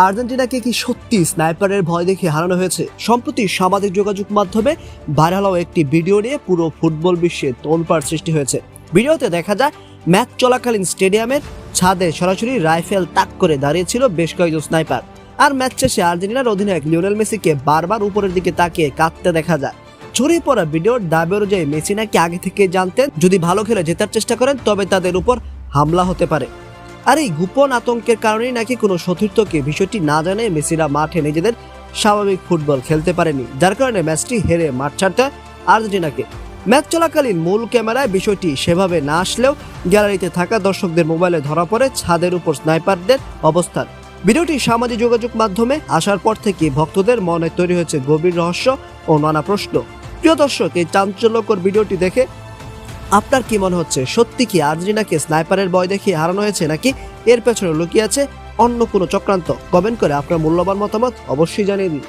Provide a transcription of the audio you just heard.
আর্জেন্টিনাকে কি সত্যি স্নাইপারের ভয় দেখে হারানো হয়েছে? সম্প্রতি সামাজিক যোগাযোগ মাধ্যমে ভাইরাল হওয়া একটি ভিডিও নিয়ে পুরো ফুটবল বিশ্বে তোলপাড় সৃষ্টি হয়েছে। ভিডিওতে দেখা যায় ম্যাচ চলাকালীন স্টেডিয়ামের ছাদে সরাসরি রাইফেল তাক করে দাঁড়িয়েছিল বেশ কয়েকজন স্নাইপার। আর ম্যাচ শেষে আর্জেন্টিনার অধিনায়ক লিওনেল মেসিকে বারবার উপরের দিকে তাকিয়ে কাঁদতে দেখা যায়। ছড়িয়ে পড়া ভিডিওর দাবি অনুযায়ী মেসি নাকি আগে থেকে জানতেন যদি ভালো খেলে জেতার চেষ্টা করেন তবে তাদের উপর হামলা হতে পারে। আর এই গোপন আতঙ্কের কারণেই নাকি কোনো সতীর্থকে বিষয়টি না জানে মেসিরা মাঠে নিজেদের স্বাভাবিক ফুটবল খেলতে পারেনি, যার কারণে ম্যাচটি হেরে মাঠ ছাড়তে আর্জেন্টিনাকে। ম্যাচ চলাকালীন মূল ক্যামেরায় বিষয়টি সেভাবে না আসলেও গ্যালারিতে থাকা দর্শকদের মোবাইলে ধরা পড়ে ছাদের উপর স্নাইপারদের অবস্থান। ভিডিওটি সামাজিক যোগাযোগ মাধ্যমে আসার পর থেকে ভক্তদের মনে তৈরি হয়েছে গভীর রহস্য ও নানা প্রশ্ন। প্রিয় দর্শক, এই চাঞ্চল্যকর ভিডিওটি দেখে আপনার কি মনে হচ্ছে? সত্যি কি আর্জেন্টিনাকে স্নাইপারের ভয় দেখিয়ে হারানো হয়েছে, নাকি এর পেছনে লুকিয়ে আছে অন্য কোনো চক্রান্ত? কমেন্ট করে আপনার মূল্যবান মতামত অবশ্যই জানিয়ে দিন।